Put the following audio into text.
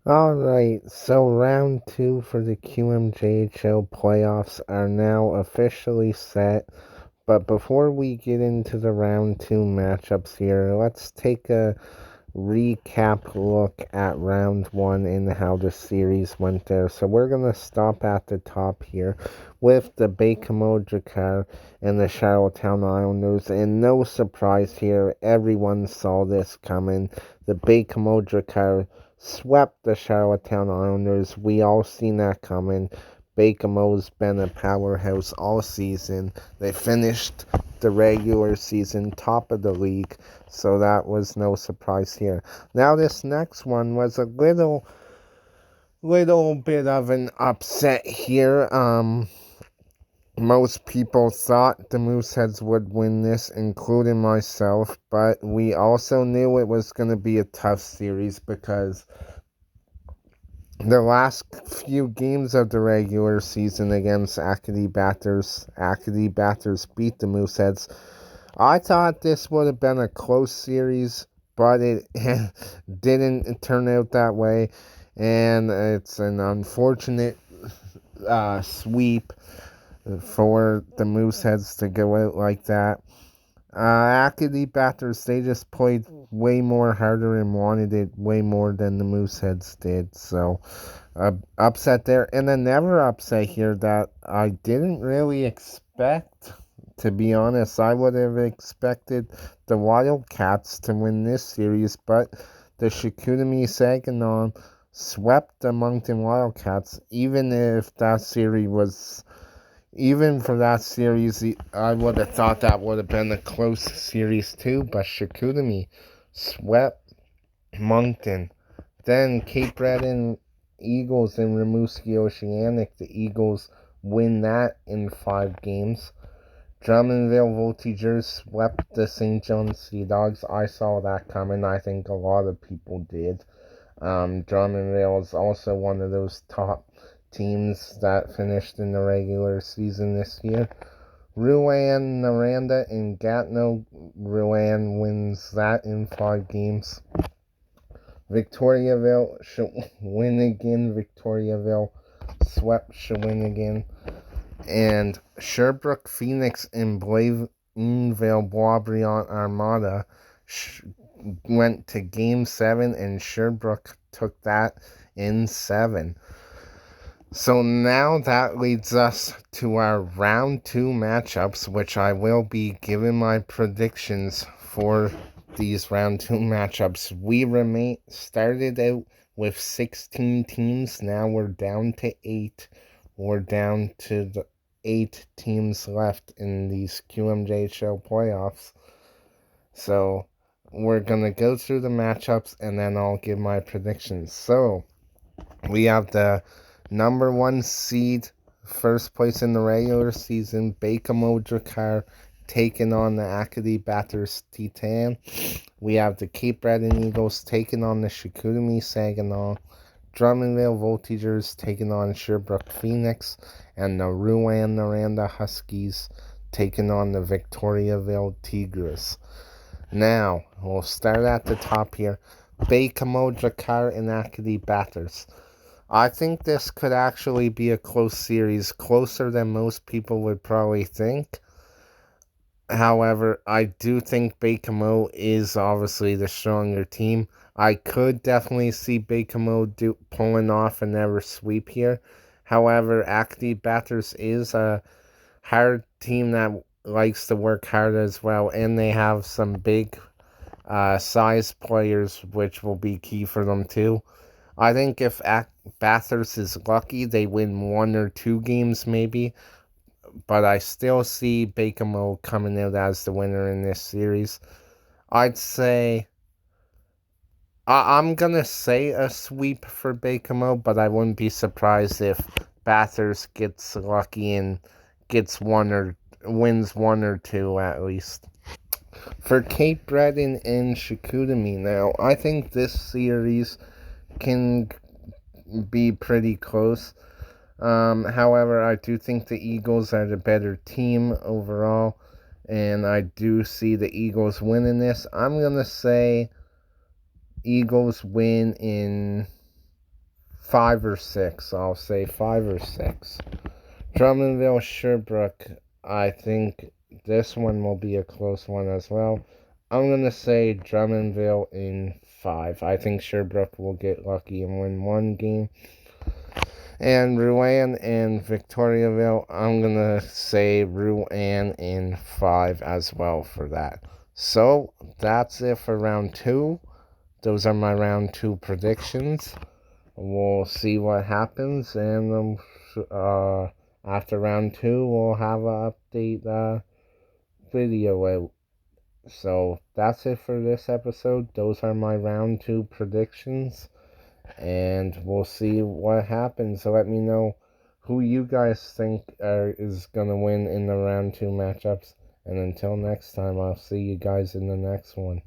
Alright, so round two for the QMJHL playoffs are now officially set. But before we get into the round two matchups here, let's take a recap look at round one and how the series went there. So we're going to stop at the top here with the Bakemodracar and the Charlottetown Islanders. And no surprise here, everyone saw this coming. The Bakemodracar swept the Charlottetown Islanders. We all seen that coming. Bakemo's been a powerhouse all season. They finished the regular season top of the league, so that was no surprise here. Now this next one was a little bit of an upset here. Most people thought the Mooseheads would win this, including myself, but we also knew it was going to be a tough series because the last few games of the regular season against Acadie Batters beat the Mooseheads. I thought this would have been a close series, but it didn't turn out that way, and it's an unfortunate sweep for the Mooseheads to go out like that. Acadie Batters, they just played way more harder and wanted it way more than the Mooseheads did. So, upset there. And another upset here that I didn't really expect, to be honest. I would have expected the Wildcats to win this series, but the Chicoutimi Saginaw swept the Moncton Wildcats, even for that series, I would have thought that would have been a close series too, but Chicoutimi swept Moncton. Then Cape Breton Eagles and Rimouski Oceanic. The Eagles win that in 5 games. Drummondville Voltigeurs swept the St. John Sea Dogs. I saw that coming. I think a lot of people did. Drummondville is also one of those top teams that finished in the regular season this year. Rouen, Noranda, and Gatineau. Rouen wins that in 5 games. Victoriaville, Shawinigan. Victoriaville swept Shawinigan. And Sherbrooke, Phoenix, and Blainville, Boisbriand Armada went to Game 7, and Sherbrooke took that in 7. So now that leads us to our round 2 matchups, which I will be giving my predictions for these round 2 matchups. We started out with 16 teams, now we're down to 8. We're down to the 8 teams left in these QMJHL playoffs. So we're going to go through the matchups and then I'll give my predictions. So we have the number 1 seed, first place in the regular season, Bakemodracar taking on the Acadie Batters Titan. We have the Cape Breton Eagles taking on the Chicoutimi Saginaw. Drummondville Voltigeurs taking on Sherbrooke Phoenix, and the Rouen Noranda Huskies taking on the Victoriaville Tigres. Now, we'll start at the top here. Bakemodracar and Acadie Batters. I think this could actually be a close series, closer than most people would probably think. However, I do think Bakemo is obviously the stronger team. I could definitely see Bakemo pulling off another sweep here. However, Acadie Batters is a hard team that likes to work hard as well, and they have some big size players, which will be key for them too. I think if Bathurst is lucky, they win 1 or 2 games maybe, but I still see Bakemo coming out as the winner in this series. I'd say I'm gonna say a sweep for Bakemo, but I wouldn't be surprised if Bathurst gets lucky and wins 1 or 2 at least. For Cape Breton and Chicoutimi now, I think this series can be pretty close. However, I do think the Eagles are the better team overall, and I do see the Eagles winning this. I'm going to say Eagles win in 5 or 6. I'll say 5 or 6. Drummondville, Sherbrooke, I think this one will be a close one as well. I'm going to say Drummondville in 5. I think Sherbrooke will get lucky and win one game. And Rouen and Victoriaville, I'm going to say Rouen in 5 as well for that. So, that's it for round 2. Those are my round 2 predictions. We'll see what happens, and after round 2, we'll have an update video. So, that's it for this episode. Those are my round 2 predictions. And we'll see what happens. So let me know who you guys think is going to win in the round 2 matchups. And until next time, I'll see you guys in the next one.